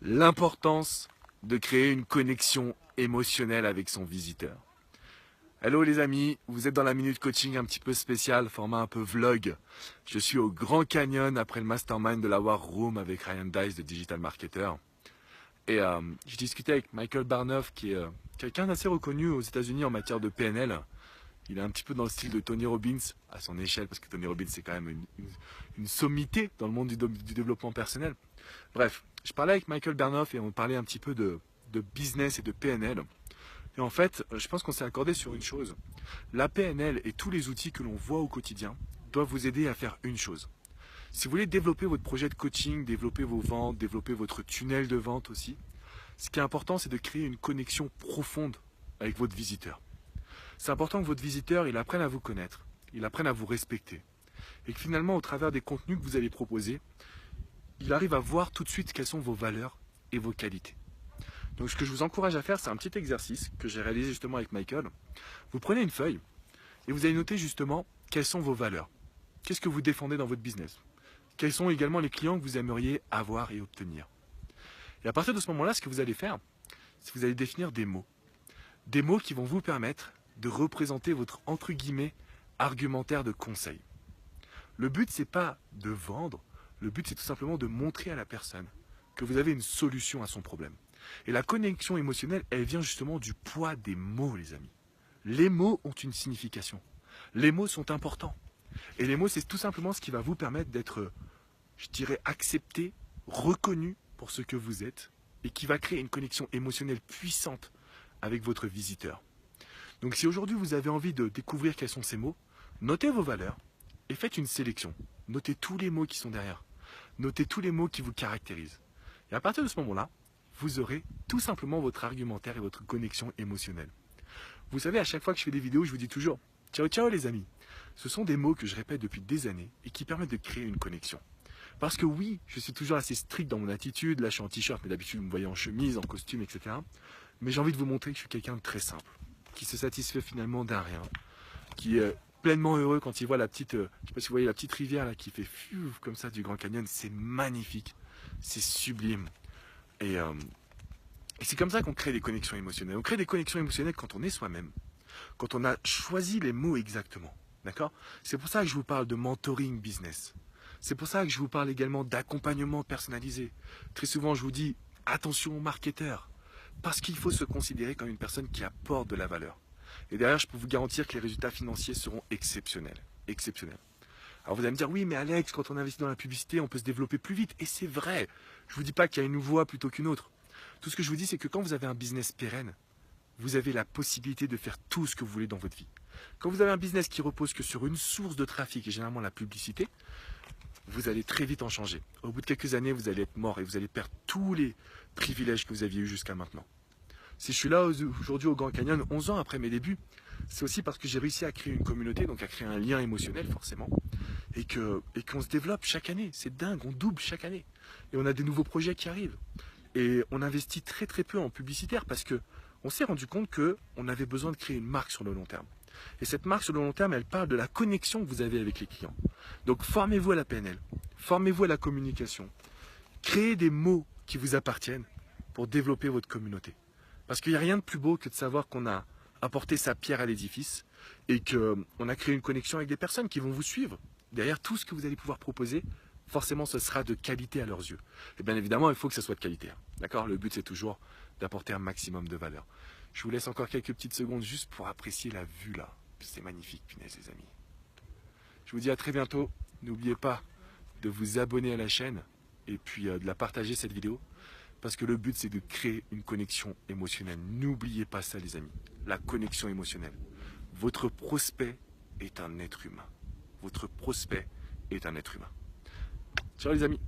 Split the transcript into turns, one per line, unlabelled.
l'importance de créer une connexion émotionnelle avec son visiteur. Hello les amis, vous êtes dans la minute coaching un petit peu spéciale, format un peu vlog. Je suis au Grand Canyon après le mastermind de la War Room avec Ryan Dice de Digital Marketer. Et je discutais avec Michael Barnoff qui est quelqu'un d'assez reconnu aux États-Unis en matière de PNL. Il est un petit peu dans le style de Tony Robbins, à son échelle, parce que Tony Robbins c'est quand même une sommité dans le monde du développement personnel. Bref, je parlais avec Michael Barnoff et on parlait un petit peu de business et de PNL. Et en fait, je pense qu'on s'est accordé sur une chose. La PNL et tous les outils que l'on voit au quotidien doivent vous aider à faire une chose. Si vous voulez développer votre projet de coaching, développer vos ventes, développer votre tunnel de vente aussi, ce qui est important, c'est de créer une connexion profonde avec votre visiteur. C'est important que votre visiteur, il apprenne à vous connaître, il apprenne à vous respecter. Et que finalement, au travers des contenus que vous allez proposer, il arrive à voir tout de suite quelles sont vos valeurs et vos qualités. Donc ce que je vous encourage à faire, c'est un petit exercice que j'ai réalisé justement avec Michael. Vous prenez une feuille et vous allez noter justement quelles sont vos valeurs. Qu'est-ce que vous défendez dans votre business? Quels sont également les clients que vous aimeriez avoir et obtenir? Et à partir de ce moment-là, ce que vous allez faire, c'est que vous allez définir des mots. Des mots qui vont vous permettre de représenter votre, entre guillemets, argumentaire de conseil. Le but, c'est pas de vendre, le but, c'est tout simplement de montrer à la personne que vous avez une solution à son problème. Et la connexion émotionnelle, elle vient justement du poids des mots, les amis. Les mots ont une signification. Les mots sont importants. Et les mots, c'est tout simplement ce qui va vous permettre d'être, je dirais, accepté, reconnu pour ce que vous êtes, et qui va créer une connexion émotionnelle puissante avec votre visiteur. Donc si aujourd'hui vous avez envie de découvrir quels sont ces mots, notez vos valeurs et faites une sélection. Notez tous les mots qui sont derrière. Notez tous les mots qui vous caractérisent. Et à partir de ce moment-là, vous aurez tout simplement votre argumentaire et votre connexion émotionnelle. Vous savez, à chaque fois que je fais des vidéos, je vous dis toujours « Ciao, ciao les amis ». Ce sont des mots que je répète depuis des années et qui permettent de créer une connexion. Parce que oui, je suis toujours assez strict dans mon attitude. Là, je suis en t-shirt, mais d'habitude, vous me voyez en chemise, en costume, etc. Mais j'ai envie de vous montrer que je suis quelqu'un de très simple, qui se satisfait finalement d'un rien, qui est pleinement heureux quand il voit la petite, je sais pas si vous voyez la petite rivière là qui fait fiou comme ça du Grand Canyon. C'est magnifique, c'est sublime. Et c'est comme ça qu'on crée des connexions émotionnelles. On crée des connexions émotionnelles quand on est soi-même, quand on a choisi les mots exactement. D'accord? C'est pour ça que je vous parle de mentoring business. C'est pour ça que je vous parle également d'accompagnement personnalisé. Très souvent, je vous dis attention aux marketeurs, parce qu'il faut se considérer comme une personne qui apporte de la valeur. Et derrière, je peux vous garantir que les résultats financiers seront exceptionnels. Exceptionnels. Alors vous allez me dire, oui, mais Alex, quand on investit dans la publicité, on peut se développer plus vite. Et c'est vrai. Je ne vous dis pas qu'il y a une voie plutôt qu'une autre. Tout ce que je vous dis, c'est que quand vous avez un business pérenne, vous avez la possibilité de faire tout ce que vous voulez dans votre vie. Quand vous avez un business qui repose que sur une source de trafic, et généralement la publicité, vous allez très vite en changer. Au bout de quelques années, vous allez être mort et vous allez perdre tous les privilèges que vous aviez eus jusqu'à maintenant. Si je suis là aujourd'hui au Grand Canyon, 11 ans après mes débuts, c'est aussi parce que j'ai réussi à créer une communauté, donc à créer un lien émotionnel forcément, et qu'on se développe chaque année. C'est dingue, on double chaque année. Et on a des nouveaux projets qui arrivent. Et on investit très très peu en publicitaire parce que on s'est rendu compte qu'on avait besoin de créer une marque sur le long terme. Et cette marque sur le long terme, elle parle de la connexion que vous avez avec les clients. Donc formez-vous à la PNL, formez-vous à la communication, créez des mots qui vous appartiennent pour développer votre communauté. Parce qu'il n'y a rien de plus beau que de savoir qu'on a apporté sa pierre à l'édifice et qu'on a créé une connexion avec des personnes qui vont vous suivre. Derrière tout ce que vous allez pouvoir proposer, forcément ce sera de qualité à leurs yeux. Et bien évidemment, il faut que ça soit de qualité. D'accord? Le but c'est toujours d'apporter un maximum de valeur. Je vous laisse encore quelques petites secondes juste pour apprécier la vue là. C'est magnifique, punaise les amis. Je vous dis à très bientôt. N'oubliez pas de vous abonner à la chaîne et puis de la partager cette vidéo. Parce que le but c'est de créer une connexion émotionnelle. N'oubliez pas ça les amis. La connexion émotionnelle. Votre prospect est un être humain. Votre prospect est un être humain. Ciao les amis.